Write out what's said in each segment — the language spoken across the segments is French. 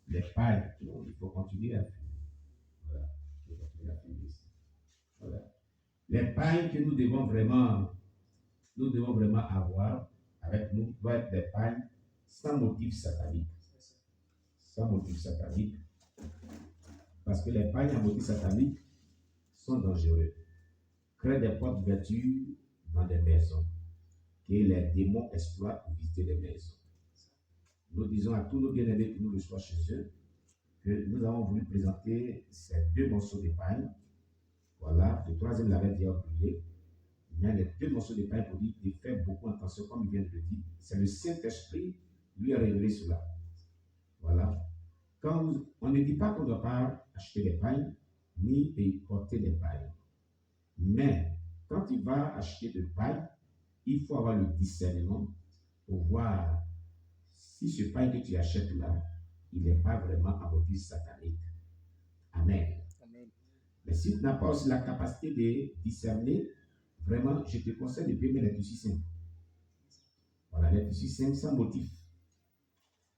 les pailles, non, il faut continuer à fumer. Voilà, il faut continuer à fumer ici. Voilà. Les pailles que nous devons vraiment avoir avec nous doivent être des pailles sans motif satanique. Sans motif satanique. Parce que les pailles à motif satanique sont dangereux. Créent des portes d'ouverture dans des maisons que les démons exploitent pour visiter les maisons. Nous disons à tous nos bien-aimés qui nous reçoivent chez eux que nous avons voulu présenter ces deux morceaux de paille. Voilà, le troisième l'avait déjà brûlé. Mais les deux morceaux de paille pour dire de faire beaucoup attention, comme il vient de le dire. C'est le Saint-Esprit qui lui a révélé cela. Voilà. Quand on ne dit pas qu'on ne doit pas acheter des pailles, ni porter des pailles. Mais quand tu vas acheter de paille, il faut avoir le discernement pour voir si ce paille que tu achètes là, il n'est pas vraiment à motif satanique. Amen. Amen. Mais si tu n'as pas aussi la capacité de discerner, vraiment, je te conseille de bien mettre les tissus simples. Voilà, les tissus simples sans motif.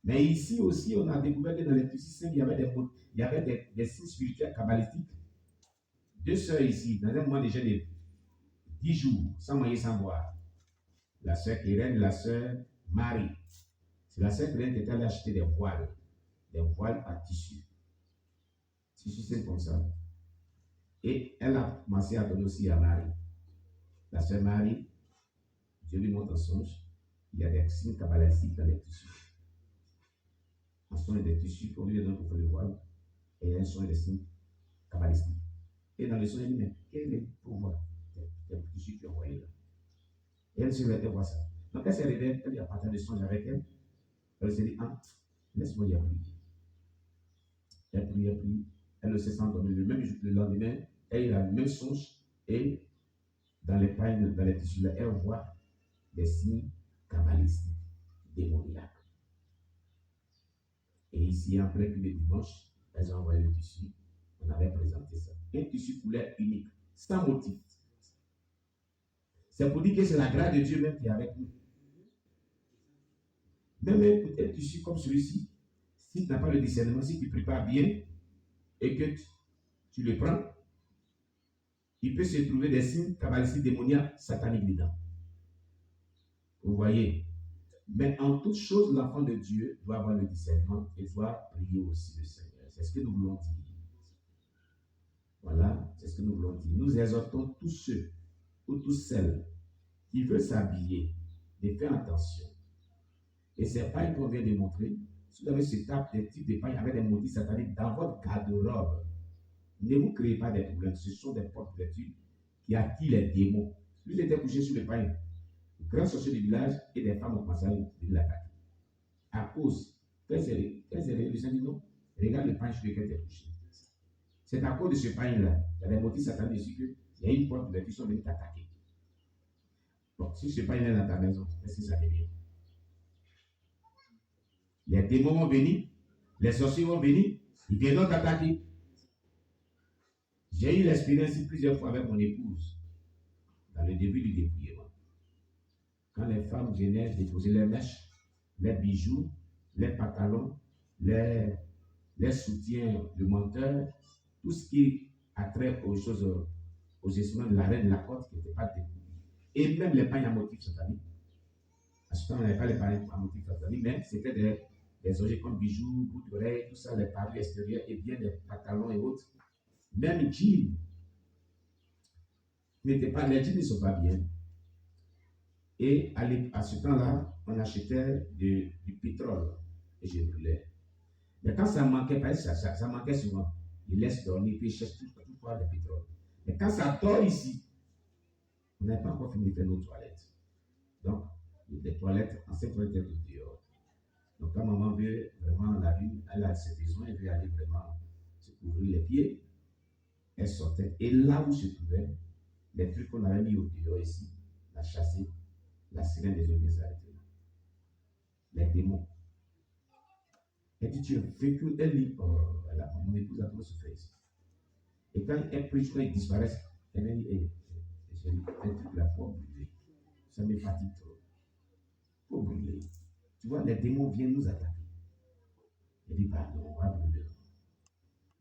Mais ici aussi, on a découvert que dans les tissus simples, il y avait des signes spirituels kabbalistiques. Deux sœurs ici, dans un mois déjà de 10 jours, sans manger, sans boire. La sœur Kérène, la sœur Marie. C'est la sœur Kérène qui était allée acheter des voiles à tissu. Tissu simple comme ça. Et elle a commencé à donner aussi à Marie. La sœur Marie, Dieu lui montre un songe, il y a des signes kabbalistiques dans les tissus. Un son des tissus qu'on lui donne pour faire le voile, et un son des signes kabbalistiques. Et dans le son, elle dit, mais quel est le pouvoir des tissus qui est envoyé là? Et elle se lève et voit ça. Donc elle s'est réveillée, elle a partagé le songe avec elle. Elle s'est dit, ah, laisse-moi y prier. Elle prie. Elle se sent dormir. Le lendemain, elle a le même songe et dans les pailles, dans les tissus là, elle voit des signes kabbalistiques, démoniaques. Et ici, après que le dimanche, elles ont envoyé le tissu. On avait présenté ça. Un tissu couleur unique, sans motif. C'est pour dire que c'est la grâce de Dieu même qui est avec nous. Même un tissu comme celui-ci, si tu n'as pas le discernement, si tu prépares bien et que tu le prends, il peut se trouver des signes kabbalistiques démoniaques sataniques dedans. Vous voyez? Mais en toute chose, l'enfant de Dieu doit avoir le discernement et doit prier aussi le Seigneur. C'est ce que nous voulons dire. Voilà, c'est ce que nous voulons dire. Nous exhortons tous ceux ou toutes celles qui veulent s'habiller de faire attention. Et c'est pas qu'on vient de montrer. Si vous avez ce tape des types de pailles avec des motifs sataniques dans votre garde-robe, ne vous créez pas des problèmes. Ce sont des portes d'études qui attirent les démons. Lui, il était couché sur le paille. Le grand sorcier du village et des femmes ont commencé à l'attaquer. À cause, qu'est-ce que le Seigneur dit non? Regarde le pain sur lequel tu es couché. C'est à cause de ce pain-là, il y a des motifs sataniques dessus qu'il y a une porte qui sont venus t'attaquer. Bon, si ce pain est dans ta maison, qu'est-ce que ça devient? Les démons vont venir, les sorciers vont venir, ils viendront t'attaquer. J'ai eu l'expérience plusieurs fois avec mon épouse, dans le début du dépouillement. Quand les femmes venaient déposer les mèches, les bijoux, les pantalons, les soutiens, le menteur, tout ce qui a trait aux choses, aux instruments de la reine de la côte qui n'étaient pas dépouillés. Et même les pains à motif satanique. À ce temps, on n'avait pas les pains à motif satanique, mais c'était des objets comme bijoux, boucles d'oreilles, tout ça, les parures extérieures et bien les pantalons et autres. Même jeans n'étaient pas, les jeans ne sont pas bien. Et à ce temps-là, on achetait du pétrole et je brûlais. Mais quand ça manquait, ça manquait souvent. Il laisse dormir, puis il cherche tout pour le pétrole. Mais quand ça dort ici, on n'a pas encore fini de faire nos toilettes. Donc, les toilettes, anciennes toilettes de dehors. Donc, quand maman veut vraiment la lune, elle a ses besoins, elle veut aller vraiment se couvrir les pieds, elle sortait. Et là où se trouvait, les trucs qu'on avait mis au dehors ici, la chassée, la sirène des eaux bien s'arrêtait. Les démons. Elle dit, tu as vécu, elle dit, oh, mon épouse a trop souffert ici. Et quand elle prie, quand ils disparaissent, elle me dit, j'ai un truc là, faut brûler. Ça me fatigue trop. Faut brûler. Tu vois, les démons viennent nous attaquer. Il dit, bah non, on va brûler.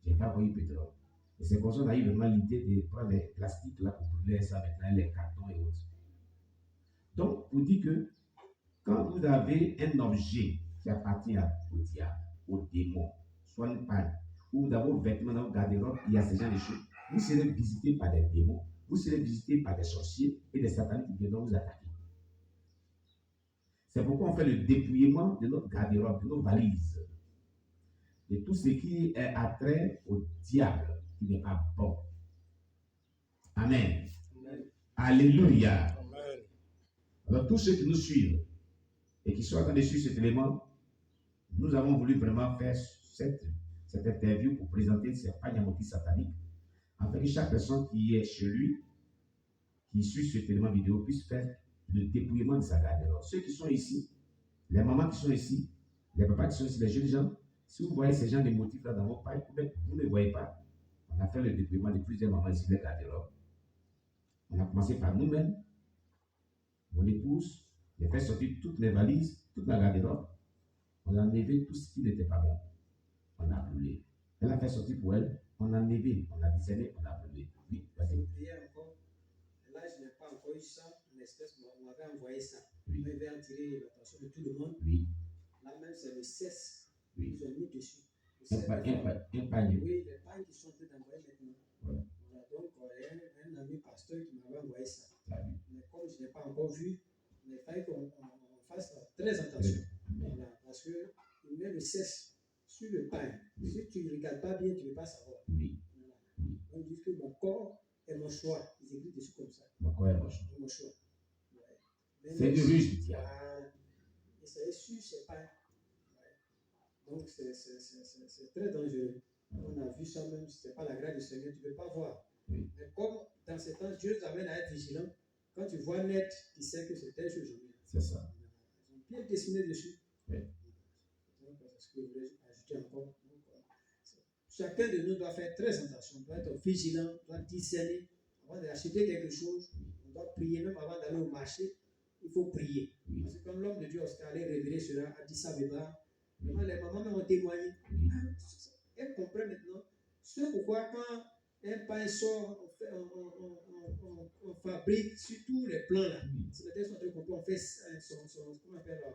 Je n'ai pas envoyé pétrole. Et c'est comme ça qu'on a eu vraiment l'idée de prendre les plastiques là pour brûler ça maintenant, les cartons et autres. Donc, on dit que quand vous avez un objet qui appartient au diable, au démon, soit une panne, ou dans vos vêtements, dans vos garde-robes, il y a ce genre de choses, vous serez visité par des démons, vous serez visité par des sorciers et des sataniques qui viendront vous attaquer. C'est pourquoi on fait le dépouillement de notre garde-robe, de nos valises, de tout ce qui est attrait au diable, qui n'est pas bon. Amen. Amen. Alléluia. Amen. Alors, tous ceux qui nous suivent et qui sont en train de suivre cet élément, nous avons voulu vraiment faire cette interview pour présenter ces pagnes à motifs sataniques, afin que chaque personne qui est chez lui, qui suit cet élément vidéo, puisse faire le dépouillement de sa garde-robe. Ceux qui sont ici, les mamans qui sont ici, les papas qui sont ici, les jeunes gens, si vous voyez ces gens de motifs là dans vos pailles, vous ne les voyez pas. On a fait le dépouillement de plusieurs mamans ici, les garde-robes. On a commencé par nous-mêmes, mon épouse, j'ai fait sortir toutes les valises, toute la garde-robe. On a enlevé tout ce qui n'était pas bon. On a brûlé. Elle a fait sortir pour elle, on a enlevé, on a discerné, on a brûlé. Oui, vas-y. Là, je n'ai pas encore eu ça, une espèce, on m'avait envoyé ça. Oui. On m'avait attiré l'attention de tout le monde. Oui. Là même, c'est le cesse. Oui. Ils ont mis dessus. Un panier. Oui, les pagnes qui sont en train d'envoyer maintenant. Ouais. Voilà, donc, un ami pasteur qui m'avait envoyé ça. Mais comme je n'ai pas encore vu, il fallait qu'on fasse très attention. Voilà, parce qu'il met le cesse sur le pain. Oui. Si tu ne regardes pas bien, tu ne peux pas savoir. Oui. Voilà. On dit que mon corps est mon choix. Ils écrivent dessus comme ça. Mon corps est mon choix. Mon choix. Ouais. C'est du ruse du diable. Et c'est sur ces pains. Ouais. Donc c'est très dangereux. On a vu ça même, ce n'est pas la grâce du Seigneur, tu ne peux pas voir. Oui. Mais comme dans ces temps, Dieu nous amène à être vigilant, quand tu vois net, tu sais que c'est telle chose. C'est ça. Ils ont bien dessiné dessus. Oui. Donc, c'est ce que je voulais ajouter encore. Donc, chacun de nous doit faire très attention, doit être vigilant, doit discerner. Avant d'acheter quelque chose, on doit prier, même avant d'aller au marché, il faut prier. Oui. Parce que quand l'homme de Dieu est allé révéler cela à Addis Abeba, les mamans m'ont témoigné. Elles comprennent maintenant ce pourquoi quand un pain sort, on fabrique sur tous les plans là. C'est peut-être son truc qu'on fait comment on appelle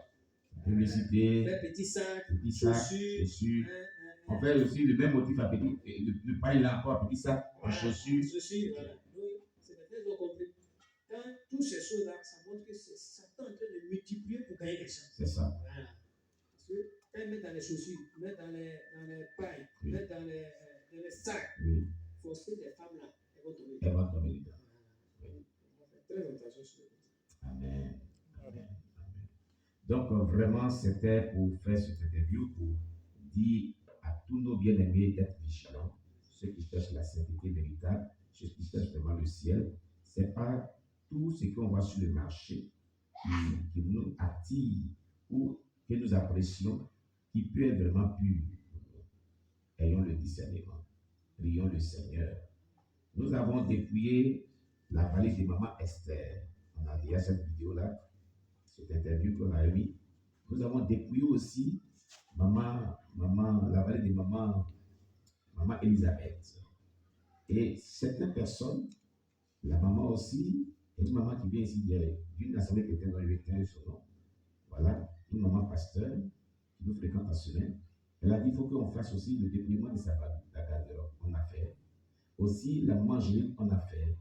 publicité, petits sacs, chaussures. On fait aussi le même motif à petit, le pain là encore, petit sac, en chaussures. Voilà. Donc, c'est peut-être qu'ils ont compris. Quand toutes ces choses là, ça montre que c'est Satan en train de multiplier pour gagner des gens. C'est ça. Voilà. Parce que quand ils mettent dans les chaussures, ils mettent dans les pailles, ils mettent dans les sacs, forcer des femmes là, elles vont tomber. Elles vont tomber dedans. On va faire très attention sur le petit. Amen. Amen. Donc, vraiment, c'était pour faire cette interview, pour dire à tous nos bien-aimés d'être vigilants, ceux qui cherchent la sainteté véritable, ceux qui cherchent vraiment le ciel. Ce n'est pas tout ce qu'on voit sur le marché qui nous attire ou que nous apprécions, qui peut être vraiment pur. Ayons le discernement. Prions le Seigneur. Nous avons dépouillé la vallée de Maman Esther. On a déjà cette vidéo-là, cette interview qu'on a mis. Nous avons dépouillé aussi la vallée de Maman Elisabeth. Et certaines personnes, la maman aussi, et une maman qui vient ici d'une assemblée chrétienne dans le 21 son nom. Voilà, une maman pasteur qui nous fréquente en semaine. Elle a dit qu'il faut qu'on fasse aussi le dépouillement de sa garde-robe. On a fait. Aussi, la maman Angélique, on a fait.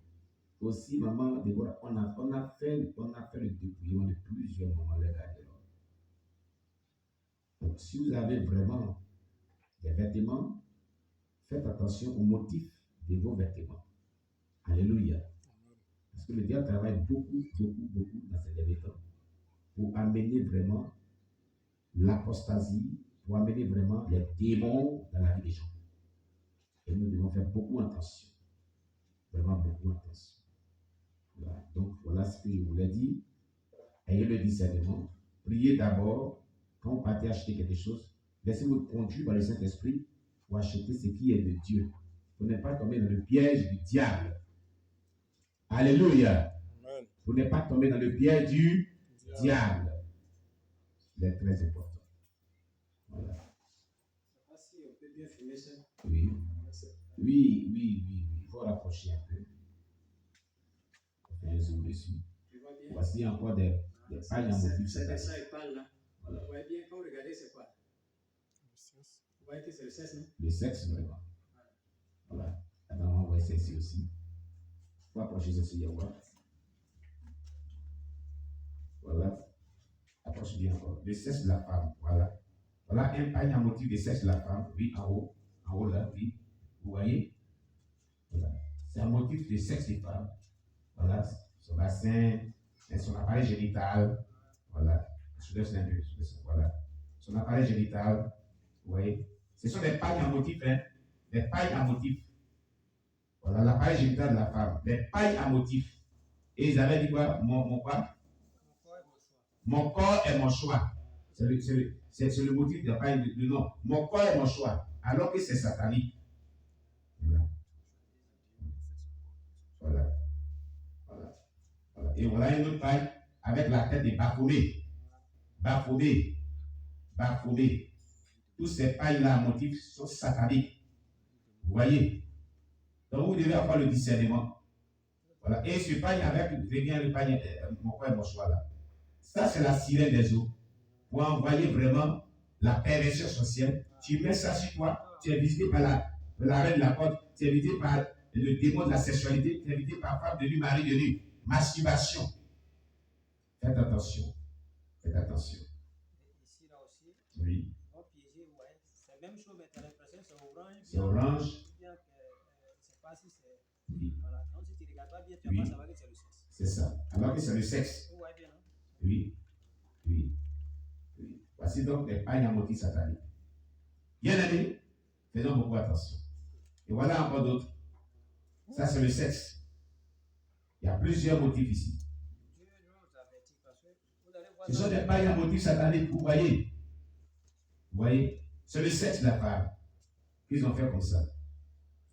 Aussi, maman Déborah, on a fait le dépouillement de plusieurs mamans de garde-robe. Donc, si vous avez vraiment des vêtements, faites attention au motif de vos vêtements. Alléluia. Parce que le diable travaille beaucoup dans ces derniers temps pour amener vraiment l'apostasie, pour amener vraiment les démons dans la vie des gens. Et nous devons faire beaucoup attention. Vraiment beaucoup attention. Voilà. Donc voilà ce que je voulais dire. Ayez le discernement. Priez d'abord. Quand vous partez acheter quelque chose, laissez-vous conduire par le Saint-Esprit pour acheter ce qui est de Dieu. Vous n'êtes pas tombé dans le piège du diable. Alléluia. Amen. Vous n'êtes pas tombé dans le piège du diable. C'est très important. Voilà. on peut bien filmer ça. Oui. Il faut rapprocher un peu. On fait un zoom dessus. Tu vois bien? Voici encore des pailles en motif C'est satanique. ça, il parle là. Voilà. Vous voyez bien, quand vous regardez, c'est quoi? Vous voyez que c'est le sexe, non? Le sexe, vraiment. Voilà. Attends, on va voir ceci aussi. Il faut approcher ceci, Yawa. Voilà. Approche bien encore. Le sexe de la femme. Voilà. Voilà un paille en motif de sexe de la femme. Oui, en haut. En haut là, oui. Vous voyez? Voilà. C'est un motif de sexe des femmes. Voilà. Son bassin, son appareil génital. Voilà. Je laisse un peu. Voilà. Son appareil génital. Vous voyez? Ce sont des pailles en motif, hein? Des pailles en motif. Voilà l'appareil génital de la femme. Des pailles en motif. Et ils avaient dit quoi? Mon quoi? Mon corps est mon choix. C'est le motif de la paille de nom. Mon corps est mon choix. Alors que c'est satanique. Voilà. Voilà. Voilà. Voilà. Et voilà une autre paille avec la tête de Baphomet. Baphomet. Baphomet. Tous ces pailles-là en motif sont sataniques. Vous voyez? Donc vous devez avoir le discernement. Voilà. Et ce paille avec, revient le paille, mon corps et mon choix là. Ça, c'est la sirène des eaux. Pour envoyer vraiment la perversion sociale. Tu mets ça sur toi, tu es visité par la reine de la porte, tu es visité par le démon de la sexualité, tu es visité par femme de nu, mari de nu. Masturbation. Faites attention. Faites attention. Ici, là aussi, oui. On va piéger, ouais. C'est la même chose, mais tu as l'impression que c'est orange. C'est orange. Bien que, je ne sais pas si c'est. Oui. Voilà. Donc, si tu ne regardes pas bien, tu vas pas savoir que c'est le sexe. C'est ça. Alors que c'est le sexe. Vous voyez bien, non? Oui. Oui. Oui. Voici donc les pailles en motif satanique. Bien aimé, faisons beaucoup attention. Et voilà encore d'autres. Ça, c'est le sexe. Il y a plusieurs motifs ici. Dieu nous avertit parce que vous allez voir. Ce sont des pailles en motif satanique, vous voyez. Vous voyez, c'est le sexe de la femme qu'ils ont fait comme ça.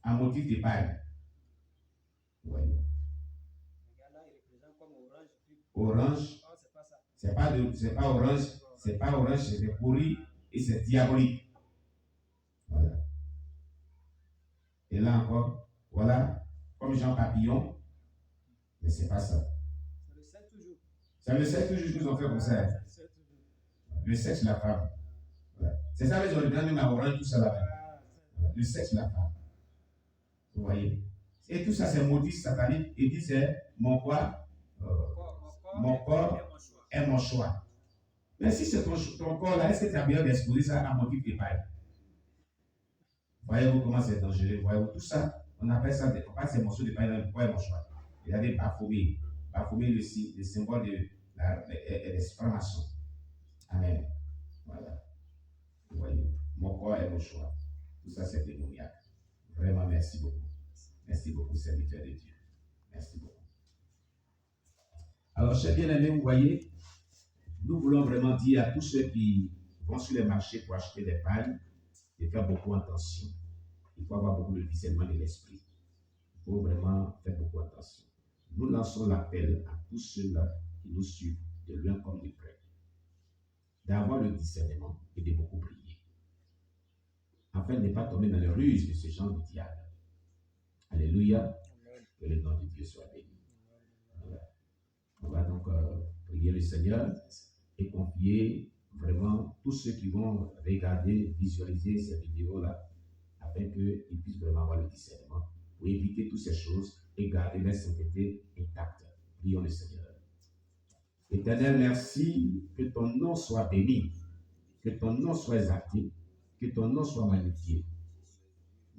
En motif de paille. Vous voyez. Regarde là, il représente comme orange. Orange. Oh, c'est pas ça. C'est pas orange. C'est pas orange, c'est pourri et c'est diabolique. Voilà. Et là encore, voilà, comme Jean Papillon, mais c'est pas ça. C'est le sexe toujours. C'est le sexe toujours qu'ils ont fait comme ça. Le sexe de la femme. Voilà. C'est ça, ils ont donné ma orange, tout ça là-bas. Voilà. Le sexe de la femme. Vous voyez? Et tout ça, c'est maudit satanique. Il dit, c'est mon quoi? Mon corps est mon choix. Mais si c'est ton corps là, est-ce que tu as bien d'exposer ça à motif de paille? Voyez-vous comment c'est dangereux? Voyez-vous tout ça? On appelle ça des c'est morceaux de paille dans le corps est mon choix. Il y a des Baphomet. Baphomet, le symbole de l'exclamation. Amen. Voilà. Vous voyez, mon corps est mon choix. Tout ça, c'est démoniaque. Vraiment, merci beaucoup. Merci beaucoup, serviteur de Dieu. Merci beaucoup. Alors, chers bien-aimés, vous voyez, nous voulons vraiment dire à tous ceux qui vont sur les marchés pour acheter des pailles de faire beaucoup attention. Il faut avoir beaucoup de discernement de l'esprit. Il faut vraiment faire beaucoup attention. Nous lançons l'appel à tous ceux-là qui nous suivent, de loin comme de près, d'avoir le discernement et de beaucoup prier, afin de ne pas tomber dans les ruses de ce genre de diable. Alléluia. Que le nom de Dieu soit béni. Voilà. On va donc prier le Seigneur et confier vraiment tous ceux qui vont regarder, visualiser ces vidéos-là, afin qu'ils puissent vraiment avoir le discernement pour éviter toutes ces choses et garder leur sainteté intacte. Prions le Seigneur. Éternel, merci, que ton nom soit béni, que ton nom soit exalté, que ton nom soit magnifié.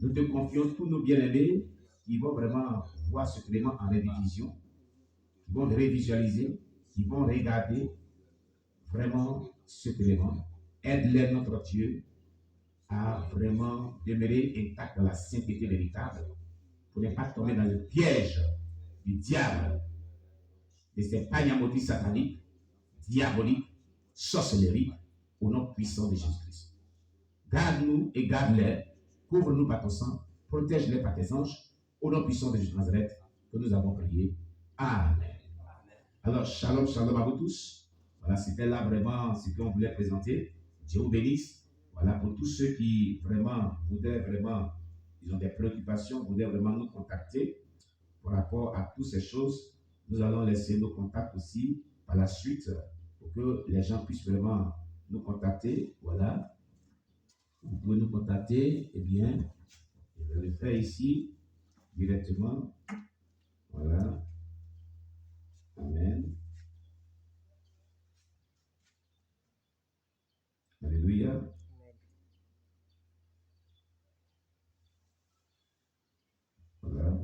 Nous te confions tous nos bien-aimés qui vont vraiment voir ce élément en révision, qui vont révisualiser, qui vont regarder vraiment cet élément. Aide-les, notre Dieu, à vraiment demeurer intact dans la sainteté véritable, pour ne pas tomber dans le piège du diable, de ces pagnamodis sataniques, diaboliques, sorcelleries, au nom puissant de Jésus-Christ. Garde-nous et garde-les, couvre-nous par ton sang, protège-les par tes anges, au nom puissant de Jésus Nazareth, que nous avons prié. Amen. Alors, shalom, shalom à vous tous. Voilà, c'était là vraiment ce qu'on voulait présenter. Dieu vous bénisse. Voilà, pour tous ceux qui vraiment voudraient vraiment, ils ont des préoccupations, voudraient vraiment nous contacter par rapport à toutes ces choses, nous allons laisser nos contacts aussi par la suite pour que les gens puissent vraiment nous contacter. Voilà, vous pouvez nous contacter, eh bien, je vais le faire ici directement. Voilà, amen. Alléluia. Voilà.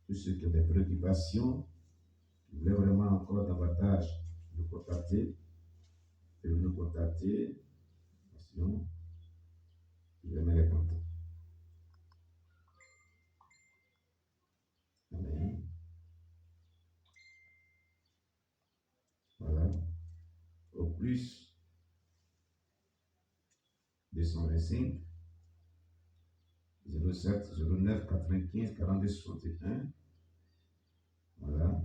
Tous ceux qui ont des préoccupations, qui voulaient vraiment encore davantage nous contacter, peuvent nous contacter. Attention, je vais mettre les contacts. Amen. Voilà. Au plus 225 07 09 95 42 61. Voilà.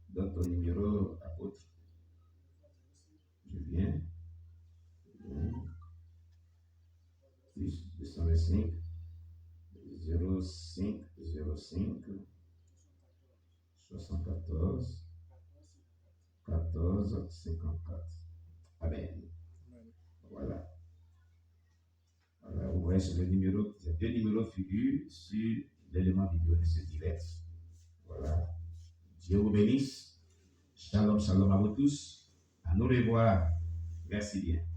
Donne ton numéro, apôtre. Je viens. Plus 225 05 05 74 14 54. Amen. Voilà. Voilà. Vous voyez sur le numéro, ces deux numéros figurent sur l'élément vidéo de ce direct. Voilà. Dieu vous bénisse. Shalom, shalom à vous tous. À nous revoir. Merci bien.